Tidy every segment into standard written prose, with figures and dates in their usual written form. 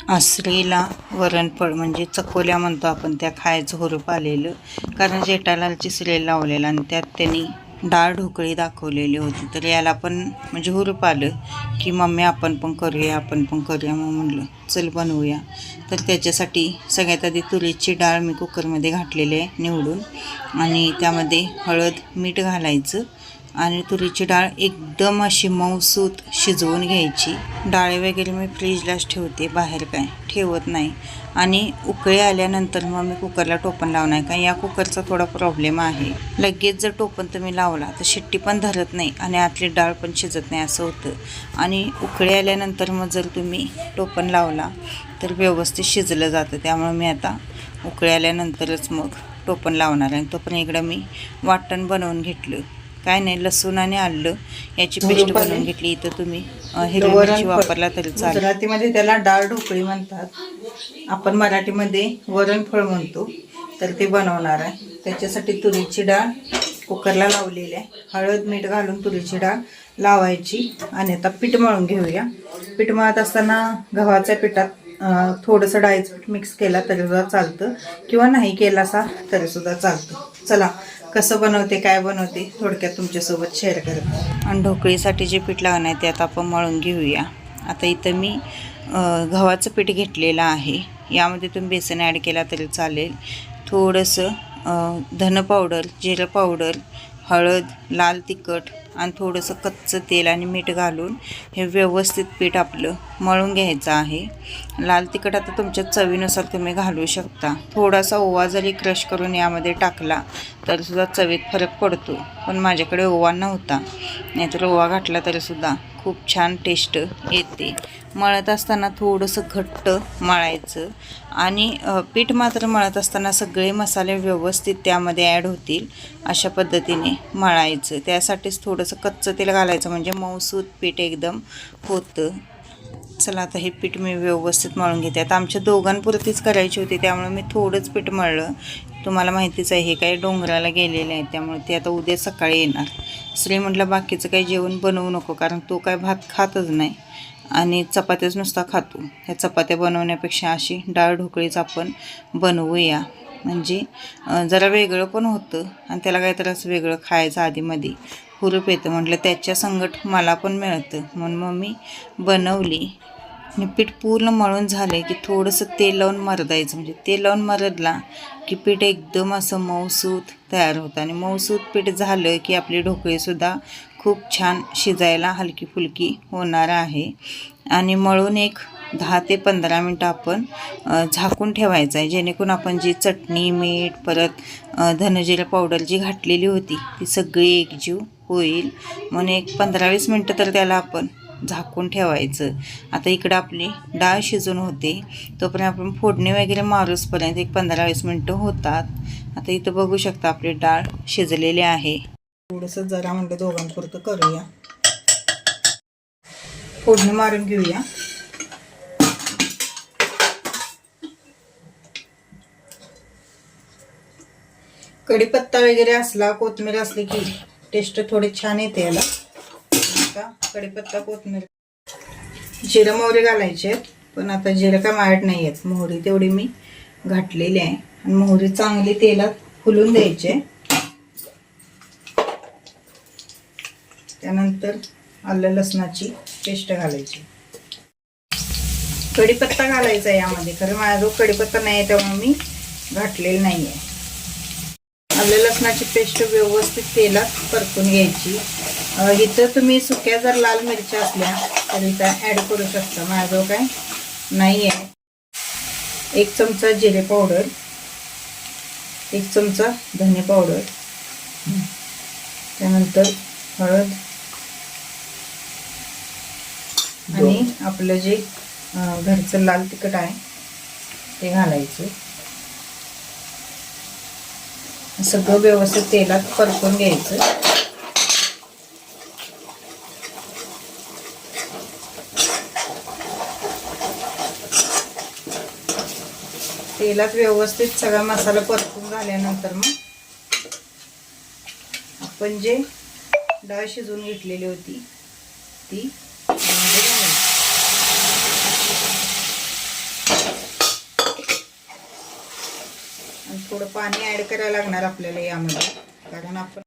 आसरीला वरणफळ म्हणजे चकोल्या म्हणतो आपण, त्या खायचं हुरूप आलेलं. कारण जेठालालची सिरियल लावलेला आणि त्यात त्यांनी डाळ ढोकळी दाखवलेली होती. तर याला पण म्हणजे हुरूप आलं की मम्मी आपण पण करूया. मग म्हटलं चल बनवूया. तर त्याच्यासाठी सगळ्यात आधी तुरीची डाळ मी कुकरमध्ये घातलेली आहे निवडून, आणि त्यामध्ये हळद मीठ घालायचं आणि तुरीची डाळ एकदम अशी मऊसूत शिजवून घ्यायची. डाळ वगैरे मी फ्रीजलाच ठेवते, बाहेर काय ठेवत नाही. आणि उकळी आल्यानंतर मग मी कुकरला टोपण लावणार, कारण या कुकरचा थोडा प्रॉब्लेम आहे. लगेच जर टोपण तुम्ही लावला तर शिट्टी पण धरत नाही आणि आतली डाळ पण शिजत नाही असं होतं. आणि उकळी आल्यानंतर मग जर तुम्ही टोपण लावला तर व्यवस्थित शिजलं जातं. त्यामुळे मी आता उकळी आल्यानंतरच मग टोपण लावणार आहे. तोपर्यंत इकडं मी वाटण बनवून घेतलं. काय नाही, लसूण आणि आलं याची पेस्ट बनवून घेतली. इथं तुम्ही हिरवी मिरची वापरला तरी चालेल. गुजरातीमध्ये त्याला डाळ ढोकळी म्हणतात, आपण मराठीमध्ये वरणफळ म्हणतो. तर ते बनवणार आहे. त्याच्यासाठी तुरीची डाळ कुकरला लावलेली आहे. हळद मीठ घालून तुरीची डाळ लावायची आणि आता पीठ मळून घेऊया. पीठ मळत असताना गव्हाच्या पिठात थोडंसं डाळीचं पीठ मिक्स केला तरी सुद्धा चालतं, किंवा नाही केला असा तरी सुद्धा चालतं. चला कसं बनवते काय बनवते थोडक्यात तुमच्यासोबत शेअर करते. आणि ढोकळीसाठी जे पीठ लागणार आहे ते आता आपण मळून घेऊया. आता इथं मी गव्हाचं पीठ घेतलेलं आहे. यामध्ये तुम्ही बेसन ॲड केला तरी चालेल. थोडंसं धन पावडर, जिरं पावडर, हळद, लाल तिखट आणि थोडंसं कच्चं तेल आणि मीठ घालून हे व्यवस्थित पीठ आपलं मळून घ्यायचं आहे. लाल तिखट आता तुमच्या चवीनुसार तुम्ही घालू शकता. थोडासा ओवा जरी क्रश करून यामध्ये टाकला तरीसुद्धा चवीत फरक पडतो, पण माझ्याकडे ओवा नव्हता, नाहीतर ओवा घातला तरीसुद्धा खूप छान टेस्ट येते. मळत असताना थोडंसं घट्ट मळायचं आणि पीठ मात्र मळत असताना सगळे मसाले व्यवस्थित त्यामध्ये ॲड होतील अशा पद्धतीने मळायचं. त्यासाठीच थोडंसं कच्चं तेल घालायचं, म्हणजे मऊसूत पीठ एकदम होतं. चला आता हे पीठ मी व्यवस्थित मळून घेते. आता आमच्या दोघांपुरतीच करायची होती, त्यामुळे मी थोडंच पीठ मळलं. तुम्हाला माहितीच आहे हे काही डोंगराला गेलेले आहे, त्यामुळे ते आता उद्या सकाळी येणार. श्री म्हटलं बाकीचं काही जेवण बनवू नको, कारण तो काय भात खातच नाही आणि चपात्याच नुसता खातो. ह्या चपात्या बनवण्यापेक्षा अशी डाळ ढोकळीच आपण बनवूया, म्हणजे जरा वेगळं पण होतं आणि त्याला काहीतरी असं वेगळं खायचं आधीमध्ये हुरूप येतं. म्हटलं त्याच्या संगत मला पण मिळतं म्हणून मग मी बनवली. आणि पीठ पूर्ण मळून झालं की थोडंसं तेल लावून मरदायचं, म्हणजे तेल लावून मरदला की पीठ एकदम असं मऊसूत तयार होतं. आणि मऊसूत पीठ झालं की आपली ढोकळीसुद्धा खूप छान शिजायला हलकी फुलकी होणार आहे. आणि मळून एक 10 ते 15 मिनटं आपण झाकून ठेवायचं आहे, जेणेकरून आपण जी चटणी मीठ परत धनजिरा पावडर जी घातलेली होती ती सगळी एकजीव होईल. म्हणून एक 15-20 मिनटं तर त्याला आपण झाकून ठेवायचं. आता इकडं आपली डाळ शिजून होते, तोपर्यंत आपण फोडणी वगैरे मारूसपर्यंत एक 15-20 मिनटं होतात. आता इथं बघू शकता आपली डाळ शिजलेली आहे. थोडंसं जरा म्हणलं दोघांपुरतं करूया, फोडणी मारून घेऊया. कढीपत्ता वगैरे असला, कोथिंबीर असली की टेस्ट थोडी छान येते याला. आता कढीपत्ता कोथिंबीर, जिरं मोहरी घालायचे, पण आता जिरं का मारत नाही आहेत, मोहरी तेवढी मी घातलेली आहे. आणि मोहरी चांगली तेलात फुलून द्यायचे. त्यानंतर आलं लसणाची पेस्ट घालायची. कढीपत्ता घालायचा आहे यामध्ये, खरं माझा कढीपत्ता नाही आहे त्यामुळे मी घातलेलं नाही आहे. आलं लसणाची पेस्ट व्यवस्थित तेलात परतून घ्यायची. इथं तुम्ही सुक्या जर लाल मिरच्या असल्या तर इथं ॲड करू शकता, माझं काय नाही आहे. 1 चमचा जिरे पावडर, 1 चमचा धने पावडर, त्यानंतर हळद आणि आपलं जे घरचं लाल तिखट आहे ते घालायचं. सगळं व्यवस्थित तेलात परतून घ्यायचं. तेलात व्यवस्थित सगळा मसाला परतून झाल्यानंतर मग आपण जे डाळ शिजवून घेतलेली होती ती थोडं पाणी ॲड करायला लागणार आपल्याला यामध्ये, कारण आपण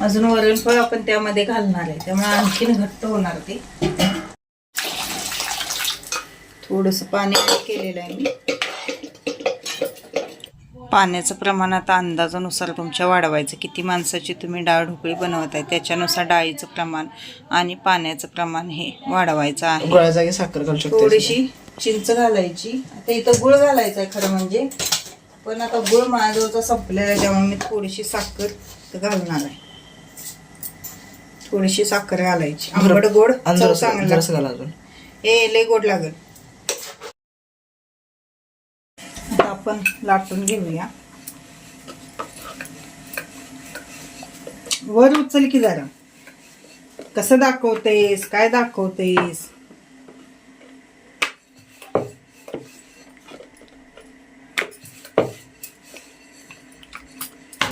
अजून वरणफळ आपण त्यामध्ये घालणार आहे, त्यामुळे आणखीन घट्ट होणार ते. थोडंसं पाणी ॲड केलेलं आहे मी. पाण्याचं प्रमाण आता अंदाजानुसार तुमच्या वाढवायचं. किती माणसाची तुम्ही डाळ ढोकळी बनवत आहे त्याच्यानुसार डाळीचं प्रमाण आणि पाण्याचं प्रमाण हे वाढवायचं आहे. गुळाची साखर घालू शकतो, थोडीशी चिंच घालायची. आता इथं गुळ घालायचा आहे खरं म्हणजे, पण आता गुळ माझ्याजवळचा संपलेला आहे त्यामुळे मी थोडीशी साखर घालणार आहे. थोडीशी साखर घालायची. आंबट गोड चव चांगलं लय गोड लागेल. आता आपण लाटून घेऊया. वर उचल की जरा. कसं दाखवतेस, काय दाखवतेस?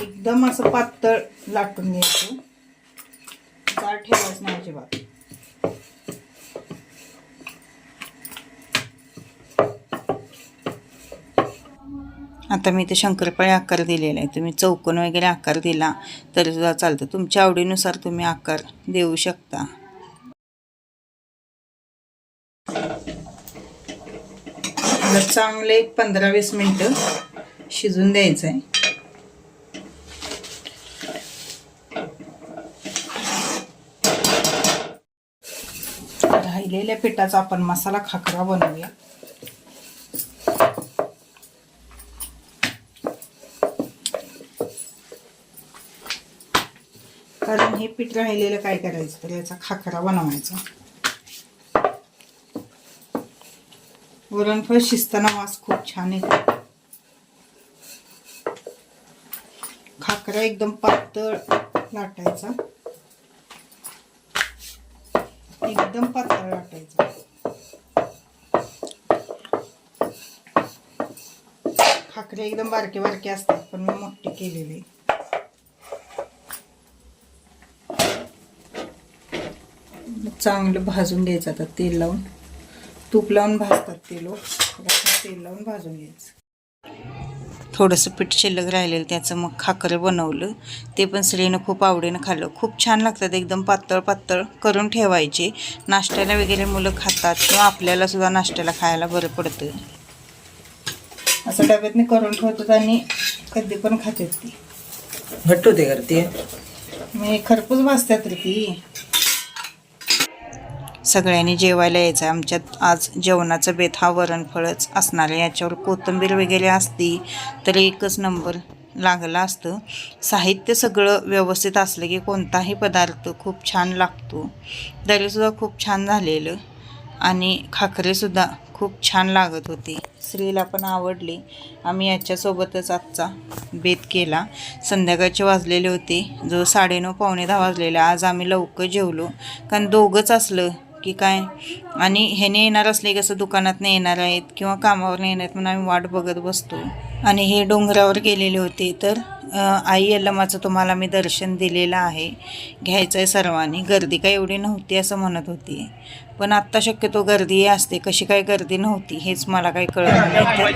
एकदम असं पातळ लाटून घ्यायचं, जाड ठेवायचं नाही अजिबात. आता मी ते शंकरपाळी आकार दिलेला आहे. तुम्ही चौकोन वगैरे आकार दिला तरी सुद्धा चालतं. तुमच्या आवडीनुसार तुम्ही आकार देऊ शकता. चांगले 15-20 मिनिटं शिजून द्यायचं आहे. राहिलेल्या पिठाचा आपण मसाला खाकरा बनवूया. कारण हे पीठ राहिलेलं काय करायचं तर याचा खाकरा बनवायचा. वरणफळ शिजताना वास खूप छान येतो. खाकरा एकदम पातळ लाटायचा, एकदम पातळ लाटायचा. खाकरे एकदम बारके बारके असतात पण मी मोठे केलेले. चांगलं भाजून घ्यायचं. आता तेल लावून, तूप लावून भाजतात ते लोक, तेल लावून भाजून घ्यायचं. थोडंसं पीठ शिल्लक राहिलेलं त्याचं मग खाकरं बनवलं. ते पण स्त्रीनं खूप आवडीनं खाल्लं. खूप छान लागतात. एकदम पातळ पातळ करून ठेवायचे. नाश्त्याला वगैरे मुलं खातात किंवा आपल्याला सुद्धा नाश्त्याला खायला बरं पडतं. असं डब्यातनी करून ठेवतात आणि कधी पण खातात. ती घट्ट होते करते मी खरपूस भाजतात रे ती. सगळ्यांनी जेवायला यायचं आहे. आमच्यात आज जेवणाचं बेत हा वरणफळच असणार आहे. याच्यावर कोथिंबीर वगैरे असती तर एकच नंबर लागलं असतं. साहित्य सगळं व्यवस्थित असलं की कोणताही पदार्थ खूप छान लागतो. तरीसुद्धा खूप छान झालेलं आणि खाकरेसुद्धा खूप छान लागत होते. स्त्रीला पण आवडली. आम्ही याच्यासोबतच आजचा बेत केला. संध्याकाळचे वाजलेले होते जो 9:30 पावणे 10 वाजलेले. आज आम्ही लवकर जेवलो कारण दोघंच असलं की काय, आणि ह्याने येणार असले कसं दुकानातनं येणार आहेत किंवा कामावर येणार आहेत म्हणून आम्ही वाट बघत बसतो. आणि हे डोंगरावर गेलेले होते तर आई यल्लमाचं तुम्हाला मी दर्शन दिलेलं आहे, घ्यायचं आहे सर्वांनी. गर्दी काय एवढी नव्हती असं म्हणत होती, पण आत्ता शक्यतो गर्दी असते. कशी काय गर्दी नव्हती हेच मला काही कळलं नाही.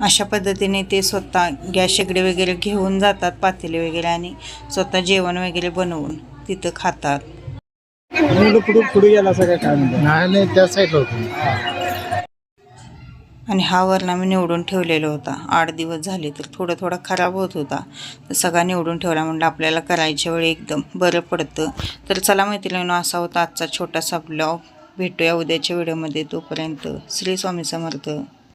अशा पद्धतीने ते स्वतः गॅस शेगडी वगैरे घेऊन जातात, पातेले वगैरे, आणि स्वतः जेवण वगैरे बनवून तिथं खातात. पुढे गेला सगळं काय म्हणतो नाही त्या साईडला होतो. आणि हा वरणा मी निवडून ठेवलेला होता. 8 दिवस झाले तर थोडा खराब होत होता, तर सगळा निवडून ठेवला. म्हणलं आपल्याला करायच्या वेळी एकदम बरं पडतं. तर चला मैत्रिणींनो, असा होता आजचा छोटासा ब्लॉग. भेटूया उद्याच्या व्हिडिओमध्ये. तोपर्यंत श्री स्वामी समर्थ.